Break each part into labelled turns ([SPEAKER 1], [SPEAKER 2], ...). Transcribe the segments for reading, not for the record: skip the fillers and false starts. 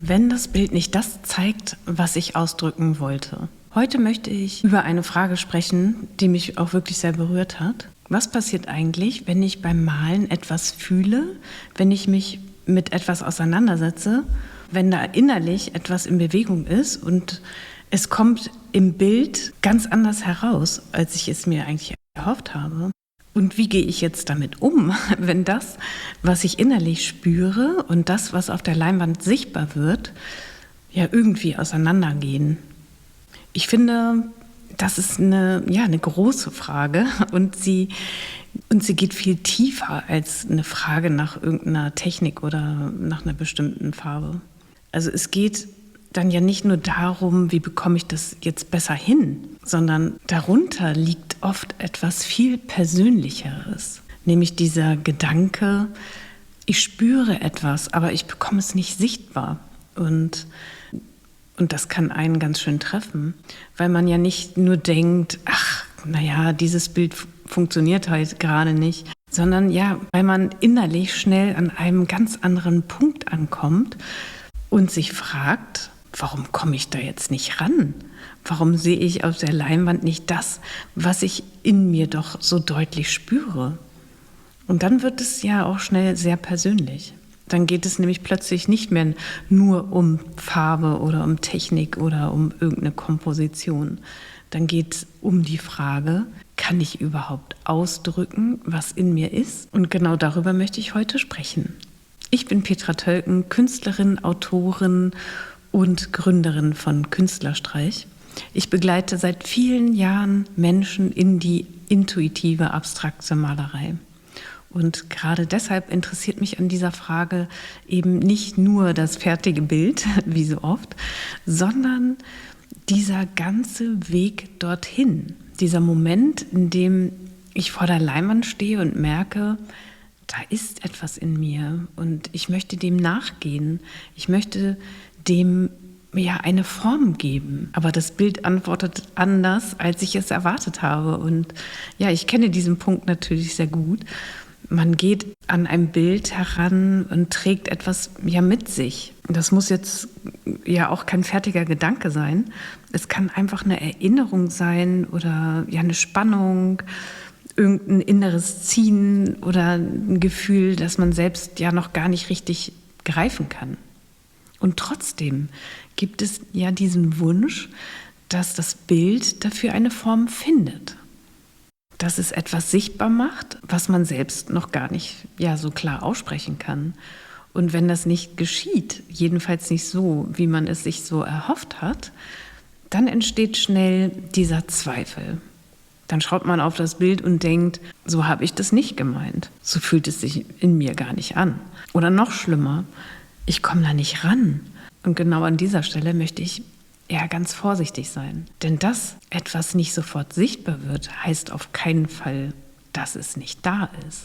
[SPEAKER 1] Wenn das Bild nicht das zeigt, was ich ausdrücken wollte. Heute möchte ich über eine Frage sprechen, die mich auch wirklich sehr berührt hat. Was passiert eigentlich, wenn ich beim Malen etwas fühle, wenn ich mich mit etwas auseinandersetze, wenn da innerlich etwas in Bewegung ist und es kommt im Bild ganz anders heraus, als ich es mir eigentlich erhofft habe? Und wie gehe ich jetzt damit um, wenn das, was ich innerlich spüre und das, was auf der Leinwand sichtbar wird, ja irgendwie auseinandergehen? Ich finde, das ist eine große Frage und sie geht viel tiefer als eine Frage nach irgendeiner Technik oder nach einer bestimmten Farbe. Also es geht dann ja nicht nur darum, wie bekomme ich das jetzt besser hin, sondern darunter liegt oft etwas viel Persönlicheres, nämlich dieser Gedanke, ich spüre etwas, aber ich bekomme es nicht sichtbar. Und das kann einen ganz schön treffen, weil man ja nicht nur denkt, dieses Bild funktioniert halt gerade nicht, sondern ja, weil man innerlich schnell an einem ganz anderen Punkt ankommt und sich fragt, warum komme ich da jetzt nicht ran? Warum sehe ich auf der Leinwand nicht das, was ich in mir doch so deutlich spüre? Und dann wird es ja auch schnell sehr persönlich. Dann geht es nämlich plötzlich nicht mehr nur um Farbe oder um Technik oder um irgendeine Komposition. Dann geht es um die Frage, kann ich überhaupt ausdrücken, was in mir ist? Und genau darüber möchte ich heute sprechen. Ich bin Petra Tölken, Künstlerin, Autorin und Gründerin von Künstlerstreich. Ich begleite seit vielen Jahren Menschen in die intuitive, abstrakte Malerei. Und gerade deshalb interessiert mich an dieser Frage eben nicht nur das fertige Bild, wie so oft, sondern dieser ganze Weg dorthin. Dieser Moment, in dem ich vor der Leinwand stehe und merke, da ist etwas in mir und ich möchte dem nachgehen. Ich möchte dem eine Form geben. Aber das Bild antwortet anders, als ich es erwartet habe. Und ja, ich kenne diesen Punkt natürlich sehr gut. Man geht an ein Bild heran und trägt etwas mit sich. Das muss jetzt ja auch kein fertiger Gedanke sein. Es kann einfach eine Erinnerung sein oder eine Spannung, irgendein inneres Ziehen oder ein Gefühl, das man selbst ja noch gar nicht richtig greifen kann. Und trotzdem gibt es ja diesen Wunsch, dass das Bild dafür eine Form findet. Dass es etwas sichtbar macht, was man selbst noch gar nicht so klar aussprechen kann. Und wenn das nicht geschieht, jedenfalls nicht so, wie man es sich so erhofft hat, dann entsteht schnell dieser Zweifel. Dann schaut man auf das Bild und denkt, so habe ich das nicht gemeint. So fühlt es sich in mir gar nicht an. Oder noch schlimmer, ich komme da nicht ran. Und genau an dieser Stelle möchte ich ganz vorsichtig sein. Denn dass etwas nicht sofort sichtbar wird, heißt auf keinen Fall, dass es nicht da ist.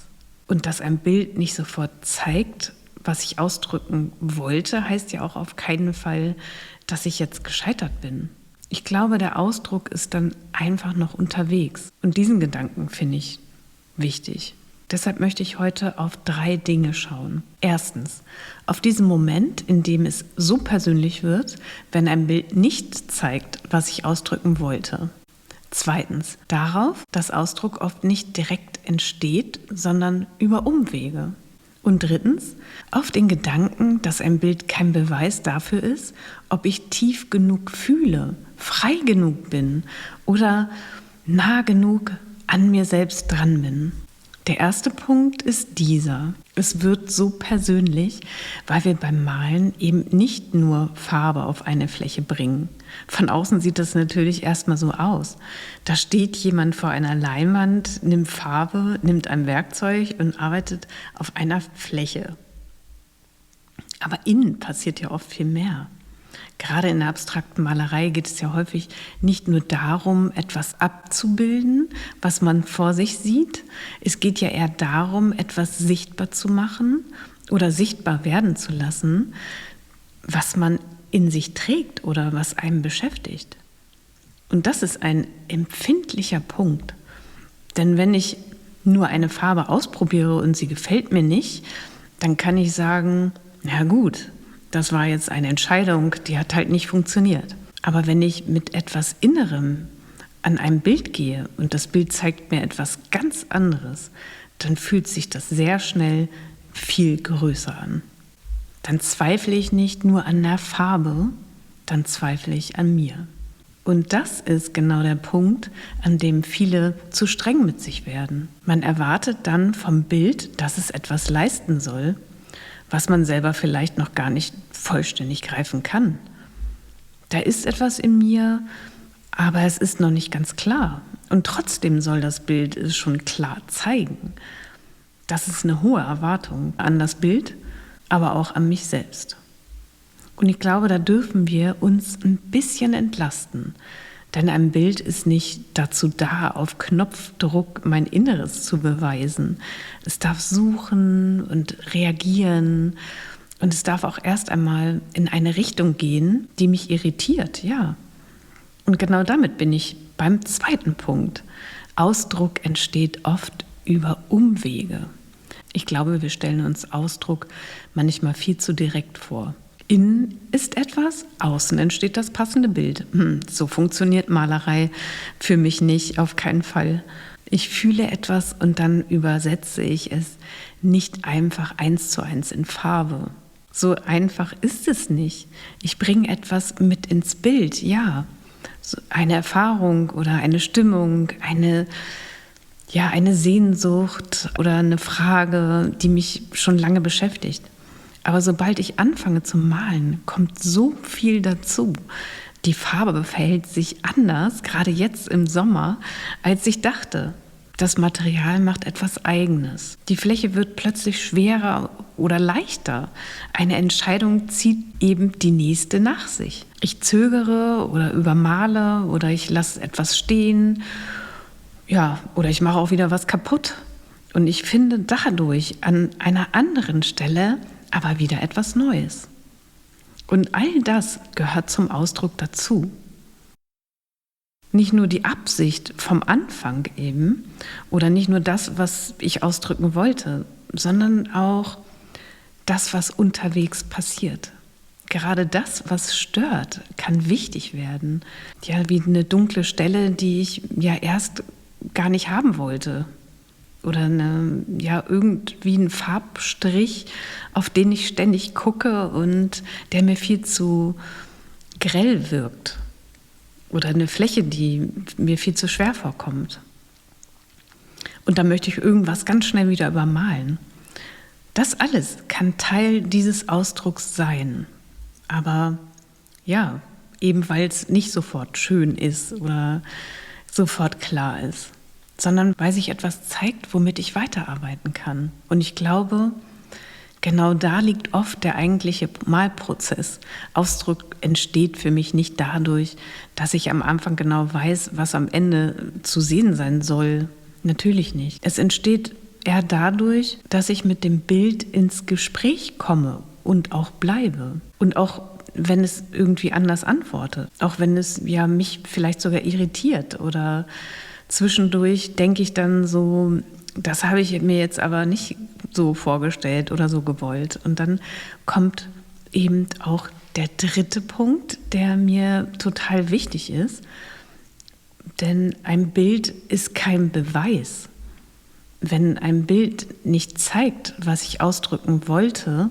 [SPEAKER 1] Und dass ein Bild nicht sofort zeigt, was ich ausdrücken wollte, heißt ja auch auf keinen Fall, dass ich jetzt gescheitert bin. Ich glaube, der Ausdruck ist dann einfach noch unterwegs. Und diesen Gedanken finde ich wichtig. Deshalb möchte ich heute auf 3 Dinge schauen. Erstens, auf diesen Moment, in dem es so persönlich wird, wenn ein Bild nicht zeigt, was ich ausdrücken wollte. Zweitens, darauf, dass Ausdruck oft nicht direkt entsteht, sondern über Umwege. Und drittens, auf den Gedanken, dass ein Bild kein Beweis dafür ist, ob ich tief genug fühle, frei genug bin oder nah genug an mir selbst dran bin. Der erste Punkt ist dieser. Es wird so persönlich, weil wir beim Malen eben nicht nur Farbe auf eine Fläche bringen. Von außen sieht das natürlich erstmal so aus. Da steht jemand vor einer Leinwand, nimmt Farbe, nimmt ein Werkzeug und arbeitet auf einer Fläche. Aber innen passiert ja oft viel mehr. Gerade in der abstrakten Malerei geht es ja häufig nicht nur darum, etwas abzubilden, was man vor sich sieht. Es geht ja eher darum, etwas sichtbar zu machen oder sichtbar werden zu lassen, was man in sich trägt oder was einen beschäftigt. Und das ist ein empfindlicher Punkt. Denn wenn ich nur eine Farbe ausprobiere und sie gefällt mir nicht, dann kann ich sagen, na gut, Das war jetzt eine Entscheidung, die hat halt nicht funktioniert. Aber wenn ich mit etwas Innerem an einem Bild gehe und das Bild zeigt mir etwas ganz anderes, dann fühlt sich das sehr schnell viel größer an. Dann zweifle ich nicht nur an der Farbe, dann zweifle ich an mir. Und das ist genau der Punkt, an dem viele zu streng mit sich werden. Man erwartet dann vom Bild, dass es etwas leisten soll, was man selber vielleicht noch gar nicht vollständig greifen kann. Da ist etwas in mir, aber es ist noch nicht ganz klar. Und trotzdem soll das Bild es schon klar zeigen. Das ist eine hohe Erwartung an das Bild, aber auch an mich selbst. Und ich glaube, da dürfen wir uns ein bisschen entlasten. Denn ein Bild ist nicht dazu da, auf Knopfdruck mein Inneres zu beweisen. Es darf suchen und reagieren. Und es darf auch erst einmal in eine Richtung gehen, die mich irritiert, ja. Und genau damit bin ich beim zweiten Punkt. Ausdruck entsteht oft über Umwege. Ich glaube, wir stellen uns Ausdruck manchmal viel zu direkt vor. Innen ist etwas, außen entsteht das passende Bild. So funktioniert Malerei für mich nicht, auf keinen Fall. Ich fühle etwas und dann übersetze ich es nicht einfach 1:1 in Farbe. So einfach ist es nicht. Ich bringe etwas mit ins Bild, ja. So eine Erfahrung oder eine Stimmung, eine Sehnsucht oder eine Frage, die mich schon lange beschäftigt. Aber sobald ich anfange zu malen, kommt so viel dazu. Die Farbe verhält sich anders, gerade jetzt im Sommer, als ich dachte. Das Material macht etwas Eigenes. Die Fläche wird plötzlich schwerer oder leichter. Eine Entscheidung zieht eben die nächste nach sich. Ich zögere oder übermale oder ich lasse etwas stehen. Ja, oder ich mache auch wieder was kaputt. Und ich finde dadurch an einer anderen Stelle aber wieder etwas Neues. Und all das gehört zum Ausdruck dazu. Nicht nur die Absicht vom Anfang eben oder nicht nur das, was ich ausdrücken wollte, sondern auch das, was unterwegs passiert. Gerade das, was stört, kann wichtig werden. Ja, wie eine dunkle Stelle, die ich ja erst gar nicht haben wollte. Oder irgendwie ein Farbstrich, auf den ich ständig gucke und der mir viel zu grell wirkt. Oder eine Fläche, die mir viel zu schwer vorkommt. Und da möchte ich irgendwas ganz schnell wieder übermalen. Das alles kann Teil dieses Ausdrucks sein. Aber ja, eben weil es nicht sofort schön ist oder sofort klar ist, sondern weil sich etwas zeigt, womit ich weiterarbeiten kann. Und ich glaube, genau da liegt oft der eigentliche Malprozess. Ausdruck entsteht für mich nicht dadurch, dass ich am Anfang genau weiß, was am Ende zu sehen sein soll. Natürlich nicht. Es entsteht eher dadurch, dass ich mit dem Bild ins Gespräch komme und auch bleibe. Und auch wenn es irgendwie anders antwortet. Auch wenn es ja mich vielleicht sogar irritiert oder zwischendurch denke ich dann so, das habe ich mir jetzt aber nicht so vorgestellt oder so gewollt. Und dann kommt eben auch der dritte Punkt, der mir total wichtig ist. Denn ein Bild ist kein Beweis. Wenn ein Bild nicht zeigt, was ich ausdrücken wollte,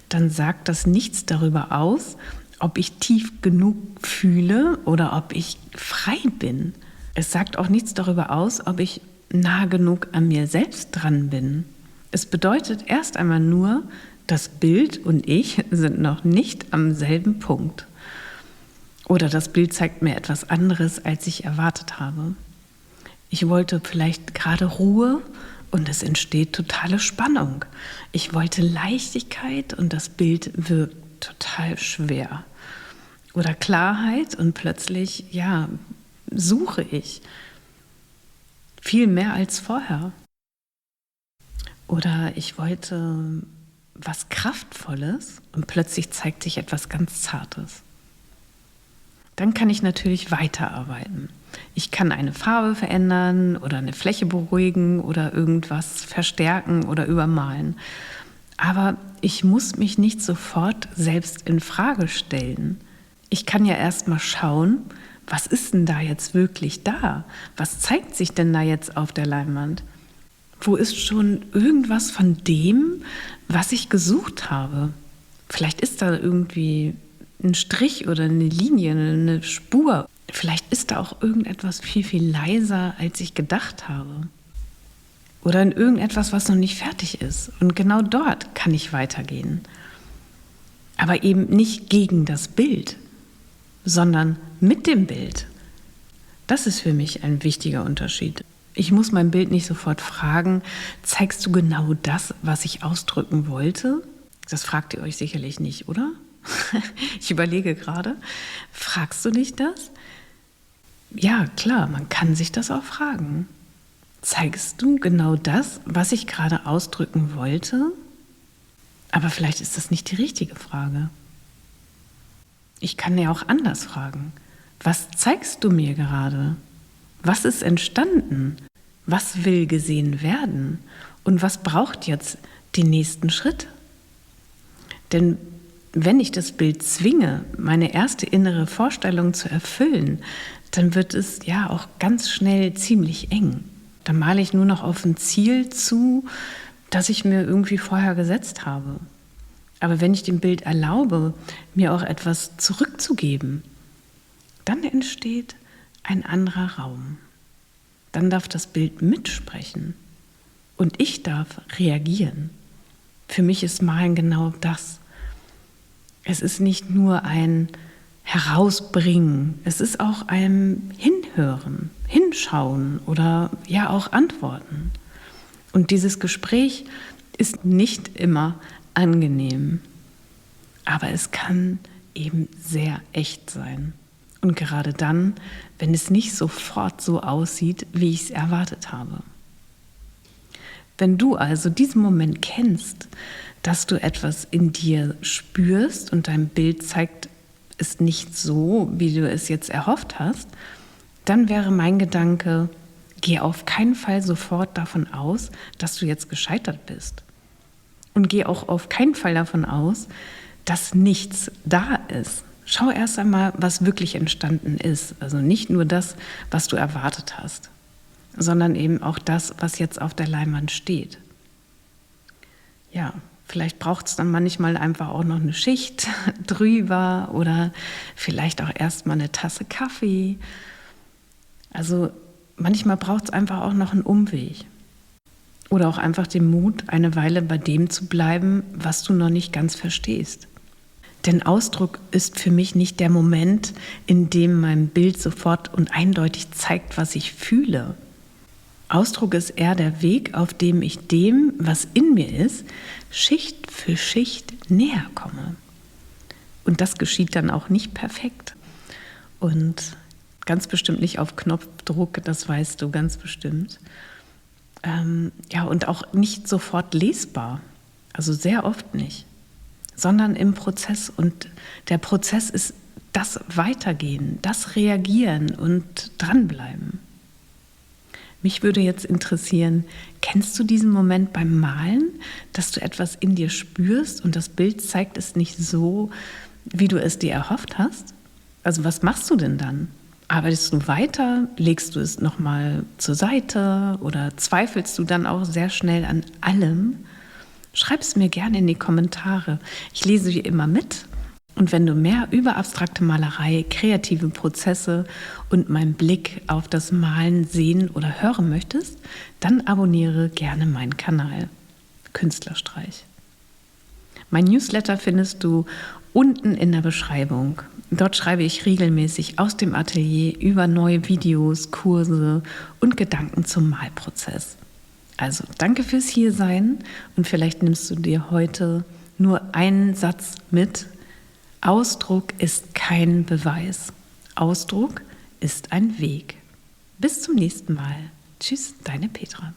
[SPEAKER 1] dann sagt das nichts darüber aus, ob ich tief genug fühle oder ob ich frei bin. Es sagt auch nichts darüber aus, ob ich nah genug an mir selbst dran bin. Es bedeutet erst einmal nur, das Bild und ich sind noch nicht am selben Punkt. Oder das Bild zeigt mir etwas anderes, als ich erwartet habe. Ich wollte vielleicht gerade Ruhe und es entsteht totale Spannung. Ich wollte Leichtigkeit und das Bild wirkt total schwer. Oder Klarheit und plötzlich, suche ich viel mehr als vorher. Oder ich wollte was Kraftvolles und plötzlich zeigt sich etwas ganz Zartes. Dann kann ich natürlich weiterarbeiten. Ich kann eine Farbe verändern oder eine Fläche beruhigen oder irgendwas verstärken oder übermalen. Aber ich muss mich nicht sofort selbst in Frage stellen. Ich kann ja erst mal schauen, was ist denn da jetzt wirklich da? Was zeigt sich denn da jetzt auf der Leinwand? Wo ist schon irgendwas von dem, was ich gesucht habe? Vielleicht ist da irgendwie ein Strich oder eine Linie, eine Spur. Vielleicht ist da auch irgendetwas viel, viel leiser, als ich gedacht habe. Oder in irgendetwas, was noch nicht fertig ist. Und genau dort kann ich weitergehen. Aber eben nicht gegen das Bild, sondern mit dem Bild. Das ist für mich ein wichtiger Unterschied. Ich muss mein Bild nicht sofort fragen, zeigst du genau das, was ich ausdrücken wollte? Das fragt ihr euch sicherlich nicht, oder? Ich überlege gerade, fragst du dich das? Ja, klar, man kann sich das auch fragen. Zeigst du genau das, was ich gerade ausdrücken wollte? Aber vielleicht ist das nicht die richtige Frage. Ich kann ja auch anders fragen. Was zeigst du mir gerade? Was ist entstanden? Was will gesehen werden? Und was braucht jetzt den nächsten Schritt? Denn wenn ich das Bild zwinge, meine erste innere Vorstellung zu erfüllen, dann wird es ja auch ganz schnell ziemlich eng. Dann male ich nur noch auf ein Ziel zu, das ich mir irgendwie vorher gesetzt habe. Aber wenn ich dem Bild erlaube, mir auch etwas zurückzugeben, dann entsteht ein anderer Raum. Dann darf das Bild mitsprechen und ich darf reagieren. Für mich ist Malen genau das. Es ist nicht nur ein Herausbringen, es ist auch ein Hinhören, Hinschauen oder ja auch Antworten. Und dieses Gespräch ist nicht immer angenehm, aber es kann eben sehr echt sein. Und gerade dann, wenn es nicht sofort so aussieht, wie ich es erwartet habe. Wenn du also diesen Moment kennst, dass du etwas in dir spürst und dein Bild zeigt es nicht so, wie du es jetzt erhofft hast, dann wäre mein Gedanke, geh auf keinen Fall sofort davon aus, dass du jetzt gescheitert bist. Und geh auch auf keinen Fall davon aus, dass nichts da ist. Schau erst einmal, was wirklich entstanden ist. Also nicht nur das, was du erwartet hast, sondern eben auch das, was jetzt auf der Leinwand steht. Ja, vielleicht braucht es dann manchmal einfach auch noch eine Schicht drüber oder vielleicht auch erstmal eine Tasse Kaffee. Also manchmal braucht es einfach auch noch einen Umweg. Oder auch einfach den Mut, eine Weile bei dem zu bleiben, was du noch nicht ganz verstehst. Denn Ausdruck ist für mich nicht der Moment, in dem mein Bild sofort und eindeutig zeigt, was ich fühle. Ausdruck ist eher der Weg, auf dem ich dem, was in mir ist, Schicht für Schicht näher komme. Und das geschieht dann auch nicht perfekt. Und ganz bestimmt nicht auf Knopfdruck, das weißt du ganz bestimmt. Ja, und auch nicht sofort lesbar, also sehr oft nicht, sondern im Prozess. Und der Prozess ist das Weitergehen, das Reagieren und dranbleiben. Mich würde jetzt interessieren, kennst du diesen Moment beim Malen, dass du etwas in dir spürst und das Bild zeigt es nicht so, wie du es dir erhofft hast? Also was machst du denn dann? Arbeitest du weiter? Legst du es nochmal zur Seite? Oder zweifelst du dann auch sehr schnell an allem? Schreib es mir gerne in die Kommentare. Ich lese wie immer mit. Und wenn du mehr über abstrakte Malerei, kreative Prozesse und meinen Blick auf das Malen sehen oder hören möchtest, dann abonniere gerne meinen Kanal Künstlerstreich. Mein Newsletter findest du unten in der Beschreibung. Dort schreibe ich regelmäßig aus dem Atelier über neue Videos, Kurse und Gedanken zum Malprozess. Also danke fürs Hiersein und vielleicht nimmst du dir heute nur einen Satz mit. Ausdruck ist kein Beweis. Ausdruck ist ein Weg. Bis zum nächsten Mal. Tschüss, deine Petra.